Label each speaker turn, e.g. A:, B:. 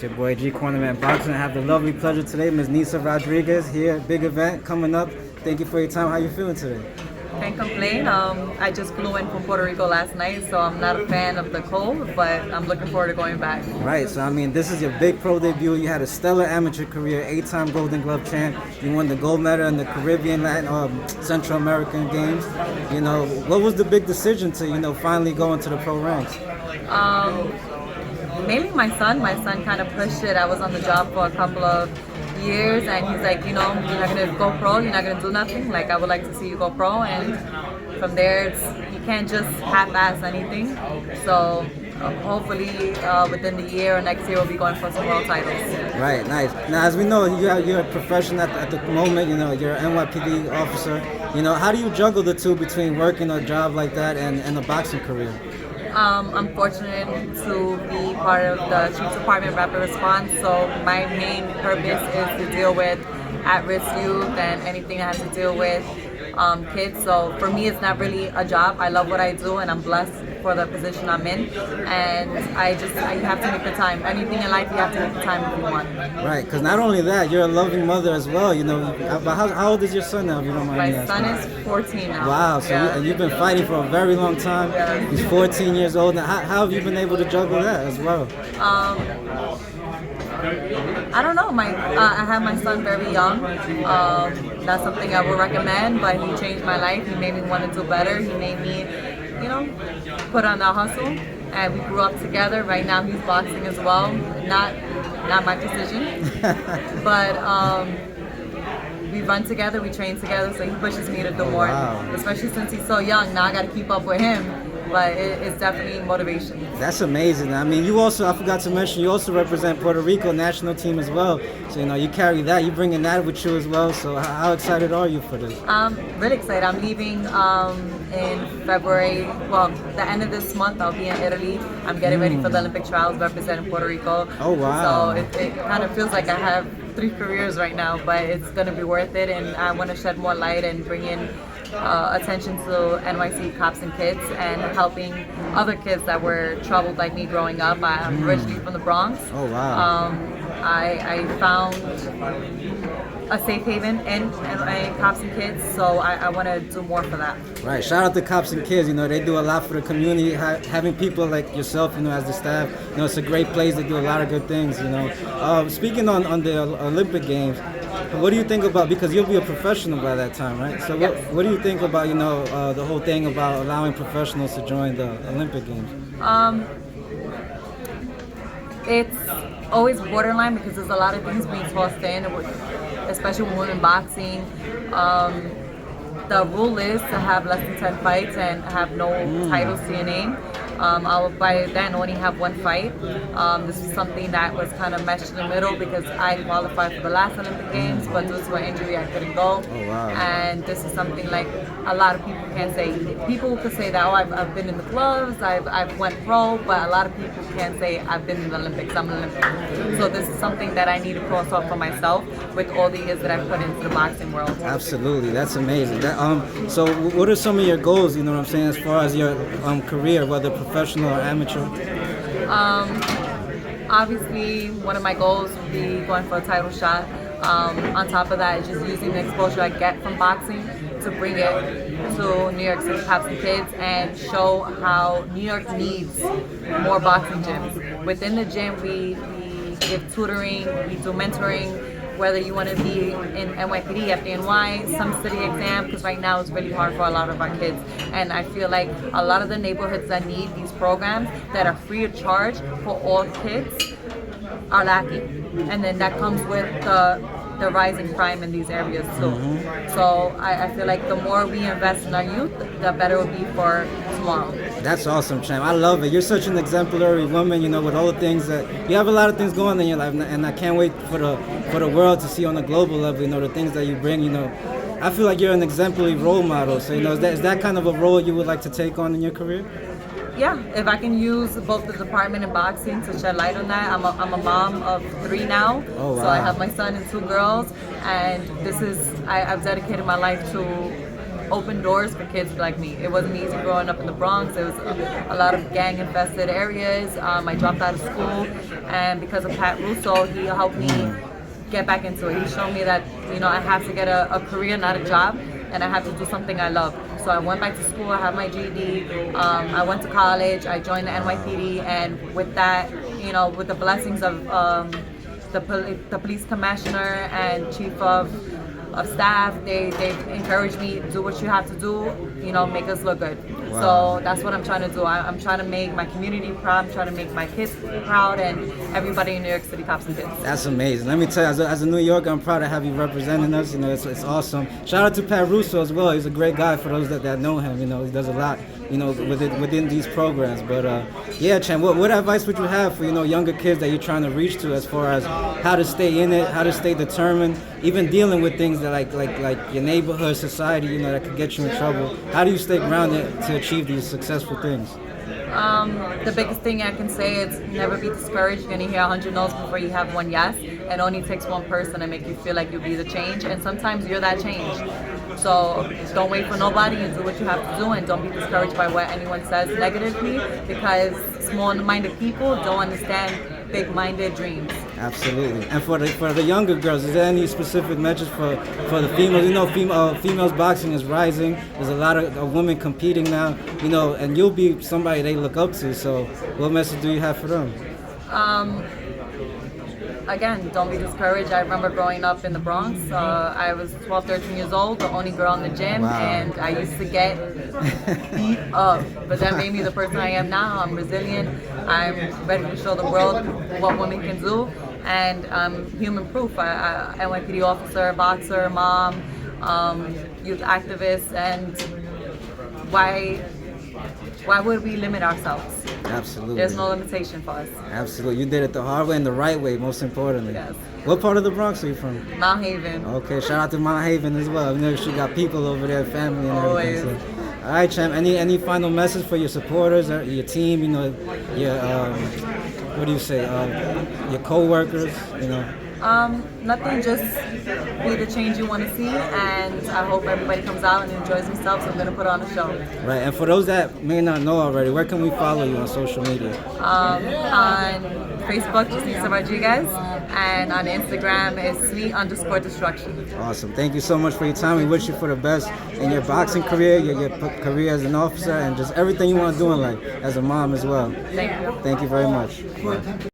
A: your boy G Cornerman Boxing. I have the lovely pleasure today, Ms. Nisa Rodriguez here. Big event coming up. Thank you for your time. How you feeling today?
B: Can't complain. I just flew in from Puerto Rico last night, so I'm not a fan of the cold, but I'm looking forward to going back.
A: Right, so I mean, this is your big pro debut. You had a stellar amateur career, 8-time Golden Glove champ. You won the gold medal in the Caribbean, Latin, Central American Games. You know, what was the big decision to, finally go into the pro ranks?
B: Mainly my son. My son kind of pushed it. I was on the job for a couple of years, and he's like, you're not gonna go pro, you're not gonna do nothing. Like, I would like to see you go pro, and from there, you can't just half-ass anything. So hopefully within the year or next year, we'll be going for some world titles.
A: Right, nice. Now, as we know, you're a professional at the moment. You're an NYPD officer. How do you juggle the two between working a job like that and a boxing career?
B: I'm fortunate to be part of the Chiefs Department Rapid Response, so my main purpose is to deal with at-risk youth and anything that has to deal with kids. So for me, it's not really a job. I love what I do, and I'm blessed for the position I'm in. And you have to make the time. Anything in life, you have to make the time if you want.
A: Right, because not only that, you're a loving mother as well. But how old is your son now, if you don't mind me asking?
B: My son is 14 now.
A: Wow, so you've been fighting for a very long time.
B: Yeah.
A: He's 14 years old. Now, how have you been able to juggle that as well?
B: I don't know. I had my son very young. That's something I would recommend, but he changed my life. He made me want to do better. He made me, put on the hustle. And we grew up together. Right now he's boxing as well. Not my decision. But we run together, we train together, so he pushes me to do more.
A: Wow.
B: Especially since he's so young. Now I got to keep up with him. But it's definitely motivation.
A: That's amazing. I mean, I forgot to mention, you also represent Puerto Rico national team as well. So, you carry that, you bringing that with you as well. So how excited are you for this?
B: I'm really excited. I'm leaving in February. Well, the end of this month, I'll be in Italy. I'm getting ready for the Olympic trials representing Puerto Rico.
A: Oh, wow.
B: So it kind of feels like I have 3 careers right now, but it's going to be worth it. And I want to shed more light and bring in attention to NYC cops and kids and helping other kids that were troubled like me growing up. I'm originally from the Bronx.
A: Oh, wow.
B: I found a safe haven in cops and kids, so I want to do more for that.
A: Right. Shout out to cops and kids. They do a lot for the community. Having people like yourself, as the staff, it's a great place. They do a lot of good things. Speaking on the Olympic Games, what do you think about, because you'll be a professional by that time, right? So what do you think about, the whole thing about allowing professionals to join the Olympic Games?
B: It's always borderline because there's a lot of things being tossed in, especially with women boxing. The rule is to have less than 10 fights and have no titles to your name. I'll by then only have 1 fight. This was something that was kind of meshed in the middle because I qualified for the last Olympic Games, but due to an injury I couldn't go.
A: Oh, wow. And
B: this is something like a lot of people can't say. People could say that, I've been in the gloves, I've went pro, but a lot of people can't say I've been in the Olympics, I'm an Olympian. So this is something that I need to cross off for myself with all the years that I've put into the boxing world.
A: Absolutely, that's amazing. So what are some of your goals, as far as your career, whether professional or amateur?
B: Obviously, one of my goals would be going for a title shot. On top of that, just using the exposure I get from boxing to bring it to New York City cops and kids and show how New York needs more boxing gyms. Within the gym, we give tutoring, we do mentoring. Whether you want to be in NYPD, FDNY, some city exam, because right now it's really hard for a lot of our kids. And I feel like a lot of the neighborhoods that need these programs that are free of charge for all kids are lacking. And then that comes with the rising crime in these areas too. So I feel like the more we invest in our youth, the better it will be for tomorrow.
A: That's awesome, champ. I love it. You're such an exemplary woman, with all the things that you have a lot of things going on in your life, and I can't wait for the world to see on a global level, the things that you bring, I feel like you're an exemplary role model. So, is that kind of a role you would like to take on in your career?
B: Yeah, if I can use both the department and boxing to shed light on that. I'm a mom of 3 now.
A: Oh, wow.
B: So I have my son and 2 girls, and I've dedicated my life to opened doors for kids like me. It wasn't easy growing up in the Bronx. It was a lot of gang-infested areas. I dropped out of school, and because of Pat Russo, he helped me get back into it. He showed me that, you know, I have to get a career, not a job, and I have to do something I love. So I went back to school, I have my GED, I went to college, I joined the NYPD, and with that, you know, with the blessings of the police commissioner and chief of staff, they encouraged me, do what you have to do, you know, make us look good.
A: Wow.
B: So that's what I'm trying to do. I'm trying to make my community proud. I'm trying to make my kids proud, and everybody in New York City Cops and Kids.
A: That's amazing. Let me tell you, as a New Yorker, I'm proud to have you representing us. You know, it's awesome. Shout out to Pat Russo as well. He's a great guy for those that know him. You know, he does a lot, you know, within these programs. But yeah, Chan, what advice would you have for, you know, younger kids that you're trying to reach to, as far as how to stay in it, how to stay determined, even dealing with things that like your neighborhood, society, you know, that could get you in trouble? How do you stay grounded to achieve these successful things?
B: The biggest thing I can say is never be discouraged. You're gonna hear 100 no's before you have one yes. It only takes one person to make you feel like you'll be the change, and sometimes you're that change. So don't wait for nobody, and do what you have to do, and don't be discouraged by what anyone says negatively, because small-minded people don't understand big-minded dreams.
A: Absolutely. And for the younger girls, is there any specific message for the females? You know, females boxing is rising. There's a lot of women competing now. You know, and you'll be somebody they look up to. So, what message do you have for them?
B: Again, don't be discouraged. I remember growing up in the Bronx. I was 12, 13 years old, the only girl in the gym,
A: Wow.
B: and I used to get beat up. But that made me the person I am now. I'm resilient. I'm ready to show the world what women can do, and I'm human proof. I NYPD officer, boxer, mom, youth activist, and why would we limit ourselves?
A: Absolutely.
B: There's no limitation for us.
A: Absolutely. You did it the hard way and the right way, most importantly.
B: Yes.
A: What part of the Bronx are you from?
B: Mount Haven.
A: Okay, shout out to Mount Haven as well. You know, she got people over there, family and everything.
B: Always.
A: So. All right, champ. Any final message for your supporters, or your team? You know, your what do you say? Your co-workers. You know.
B: Nothing, just be the change you want to see, and I hope everybody comes out and enjoys themselves. I'm going to put on a show.
A: Right, and for those that may not know already, where can we follow you on social media?
B: On Facebook, just Nisa Rodriguez, and on Instagram is sweet_destruction.
A: Awesome. Thank you so much for your time. We wish you for the best in your boxing career, your career as an officer, and just everything you want to do in life, as a mom as well.
B: Thank you.
A: Thank you very much. Bye.